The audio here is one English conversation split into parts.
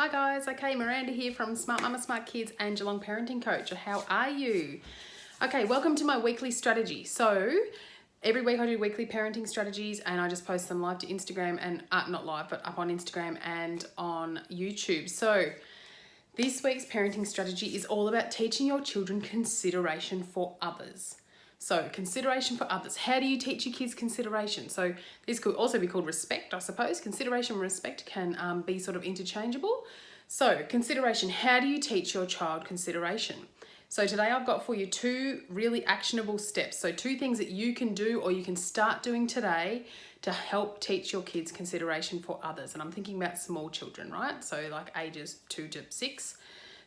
Hi guys, okay, Miranda here from Smart Mama, Smart Kids and Geelong Parenting Coach. How are you? Okay, welcome to my weekly strategy. So every week I do weekly parenting strategies and I just post them live to Instagram and, not live, but up on Instagram and on YouTube. So this week's parenting strategy is all about teaching your children consideration for others. So consideration for others. How do you teach your kids consideration? So this could also be called respect, I suppose. Consideration and respect can be sort of interchangeable. So consideration, how do you teach your child consideration? So today I've got for you two really actionable steps. So two things that you can do or you can start doing today to help teach your kids consideration for others. And I'm thinking about small children, right? So like ages 2 to 6.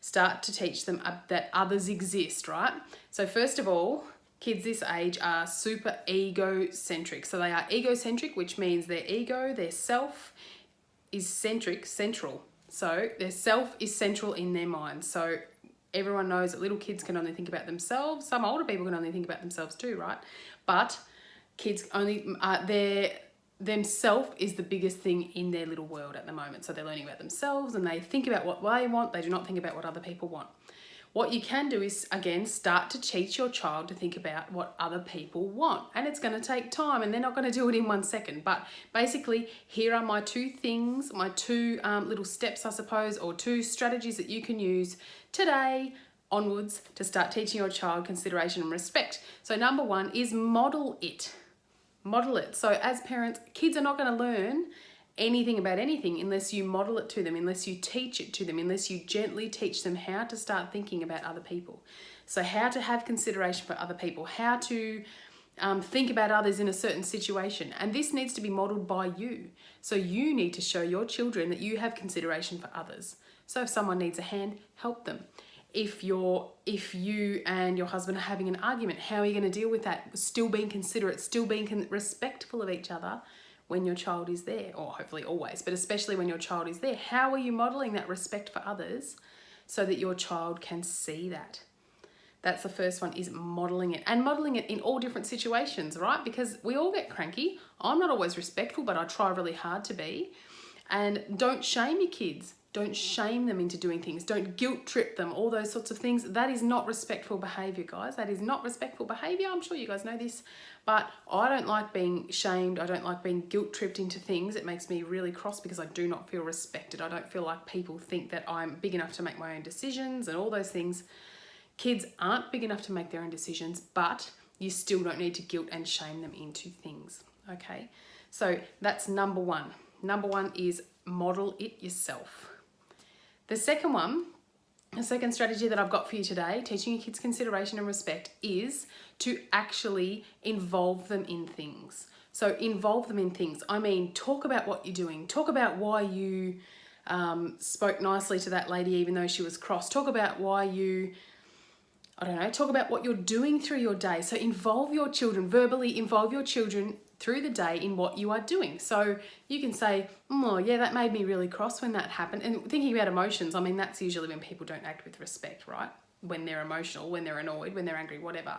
Start to teach them that others exist, right? So first of all, kids this age are super egocentric. So they are egocentric, which means their ego, their self is central. So their self is central in their mind. So everyone knows that little kids can only think about themselves. Some older people can only think about themselves too, right? But kids only, themself is the biggest thing in their little world at the moment. So they're learning about themselves and they think about what they want. They do not think about what other people want. What you can do is, again, start to teach your child to think about what other people want. And it's going to take time and they're not going to do it in 1 second. But basically, here are my two things, my two little steps, I suppose, or two strategies that you can use today onwards to start teaching your child consideration and respect. So number one is model it. Model it. So as parents, kids are not going to learn anything about anything unless you model it to them, unless you teach it to them, unless you gently teach them how to start thinking about other people. So how to have consideration for other people, how to think about others in a certain situation. And this needs to be modeled by you. So you need to show your children that you have consideration for others. So if someone needs a hand, help them. If you and your husband are having an argument, how are you going to deal with that? Still being considerate, still being respectful of each other when your child is there, or hopefully always, but especially when your child is there. How are you modeling that respect for others so that your child can see that? That's the first one, is modeling it, and modeling it in all different situations, right? Because we all get cranky. I'm not always respectful, but I try really hard to be. And don't shame your kids. Don't shame them into doing things. Don't guilt trip them, all those sorts of things. That is not respectful behavior, guys. That is not respectful behavior. I'm sure you guys know this, but I don't like being shamed. I don't like being guilt tripped into things. It makes me really cross because I do not feel respected. I don't feel like people think that I'm big enough to make my own decisions and all those things. Kids aren't big enough to make their own decisions, but you still don't need to guilt and shame them into things, okay? So that's number one. Number one is model it yourself. The second strategy that I've got for you today, teaching your kids consideration and respect, is to actually involve them in things. So involve them in things. I mean, talk about what you're doing. Talk about why you spoke nicely to that lady even though she was cross. Talk about why you, talk about what you're doing through your day. So involve your children, verbally involve your children through the day in what you are doing. So you can say, oh yeah, that made me really cross when that happened. And thinking about emotions, I mean, that's usually when people don't act with respect, right? When they're emotional, when they're annoyed, when they're angry, whatever.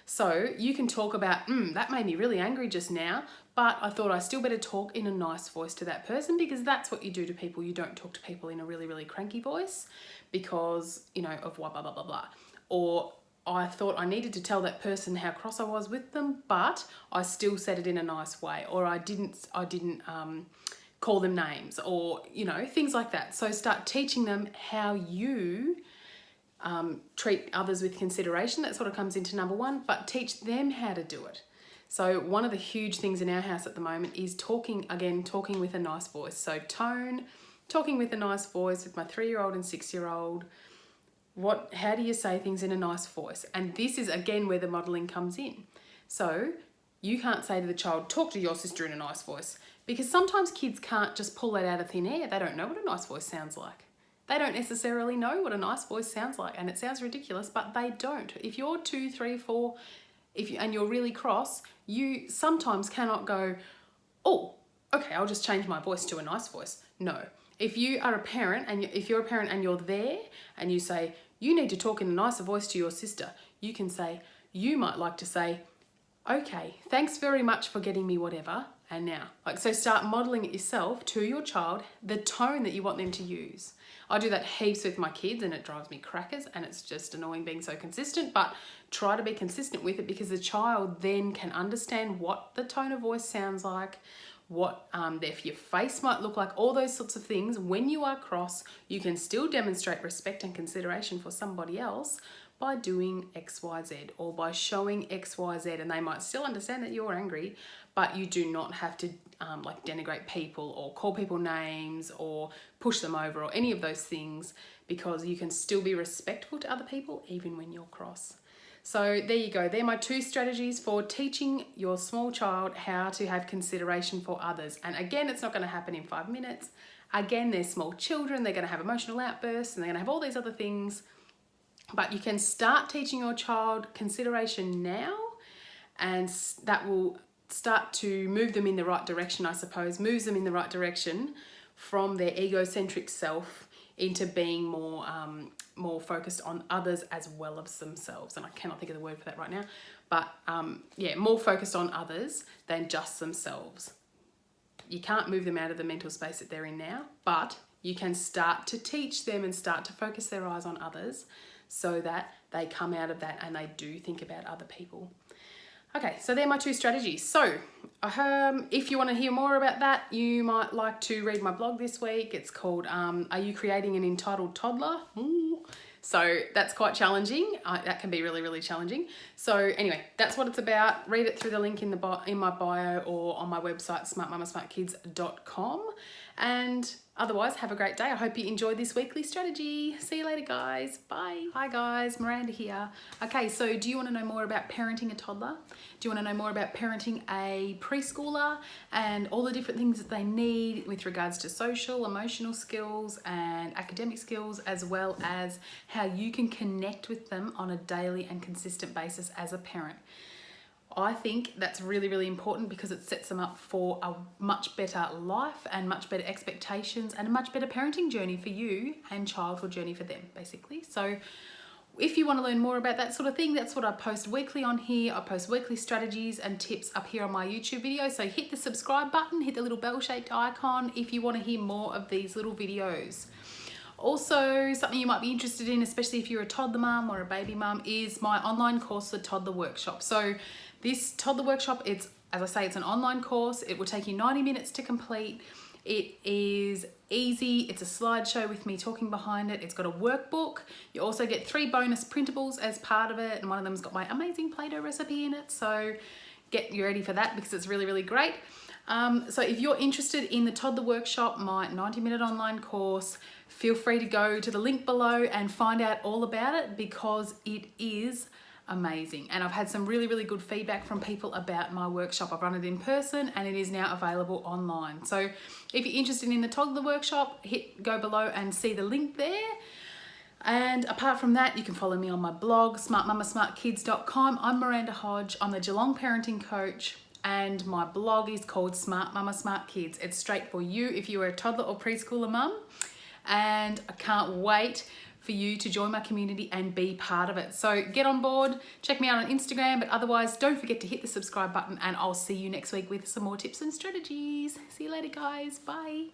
So you can talk about, that made me really angry just now, but I thought I still better talk in a nice voice to that person, because that's what you do to people. You don't talk to people in a really, really cranky voice because, of blah, blah, blah, blah, blah. Or I thought I needed to tell that person how cross I was with them, but I still said it in a nice way, or I didn't call them names, or, things like that. So start teaching them how you treat others with consideration. That sort of comes into number one, but teach them how to do it. So one of the huge things in our house at the moment is talking with a nice voice. So talking with a nice voice with my 3-year-old and 6-year-old. How do you say things in a nice voice? And this is, again, where the modelling comes in. So you can't say to the child, talk to your sister in a nice voice, because sometimes kids can't just pull that out of thin air. They don't know what a nice voice sounds like. They don't necessarily know what a nice voice sounds like, and it sounds ridiculous, but they don't. If you're 2, 3, 4, and you're really cross, you sometimes cannot go, oh, okay, I'll just change my voice to a nice voice. No. If you are a parent, and if you're a parent and you're there and you say, you need to talk in a nicer voice to your sister, you might like to say, okay, thanks very much for getting me whatever. and now. Like, so start modeling it yourself to your child, the tone that you want them to use. I do that heaps with my kids and it drives me crackers, and it's just annoying being so consistent, but try to be consistent with it, because the child then can understand what the tone of voice sounds like, what your face might look like, all those sorts of things. When you are cross, you can still demonstrate respect and consideration for somebody else by doing XYZ or by showing XYZ, and they might still understand that you're angry, but you do not have to like denigrate people or call people names or push them over or any of those things, because you can still be respectful to other people even when you're cross. So there you go. They're my 2 strategies for teaching your small child how to have consideration for others. And again, it's not going to happen in 5 minutes. Again, they're small children. They're going to have emotional outbursts and they're going to have all these other things. But you can start teaching your child consideration now, and that will start to move them in the right direction, I suppose, moves them in the right direction from their egocentric self into being more focused on others as well as themselves. And I cannot think of the word for that right now, but more focused on others than just themselves. You can't move them out of the mental space that they're in now, but you can start to teach them and start to focus their eyes on others so that they come out of that and they do think about other people. Okay, so they're my 2 strategies. So if you want to hear more about that, you might like to read my blog this week. It's called Are You Creating an Entitled Toddler? Ooh. So that's quite challenging. That can be really, really challenging. So anyway, that's what it's about. Read it through the link in my bio or on my website, smartmamasmartkids.com. And otherwise, have a great day. I hope you enjoyed this weekly strategy. See you later, guys. Bye. Hi, guys. Miranda here. Okay, so do you want to know more about parenting a toddler? Do you want to know more about parenting a preschooler and all the different things that they need with regards to social, emotional skills and academic skills, as well as how you can connect with them on a daily and consistent basis as a parent? I think that's really, really important, because it sets them up for a much better life and much better expectations and a much better parenting journey for you and childhood journey for them, basically. So if you want to learn more about that sort of thing, that's what I post weekly on here. I post weekly strategies and tips up here on my YouTube video. So hit the subscribe button, hit the little bell-shaped icon if you want to hear more of these little videos. Also, something you might be interested in, especially if you're a toddler mum or a baby mum, is my online course, the Toddler Workshop. So this Toddler Workshop, as I say, it's an online course. It will take you 90 minutes to complete. It is easy. It's a slideshow with me talking behind it. It's got a workbook. You also get 3 bonus printables as part of it, and one of them's got my amazing Play-Doh recipe in it. So get you ready for that, because it's really, really great. So if you're interested in the Toddler Workshop, my 90-minute online course, feel free to go to the link below and find out all about it, because it is amazing. And I've had some really, really good feedback from people about my workshop. I've run it in person and it is now available online. So if you're interested in the Toddler Workshop, go below and see the link there. And apart from that, you can follow me on my blog, smartmamasmartkids.com. I'm Miranda Hodge. I'm the Geelong parenting coach, and my blog is called Smart Mama Smart Kids. It's straight for you if you are a toddler or preschooler mum. And I can't wait for you to join my community and be part of it. So get on board, check me out on Instagram, but otherwise don't forget to hit the subscribe button, and I'll see you next week with some more tips and strategies. See you later, guys. Bye.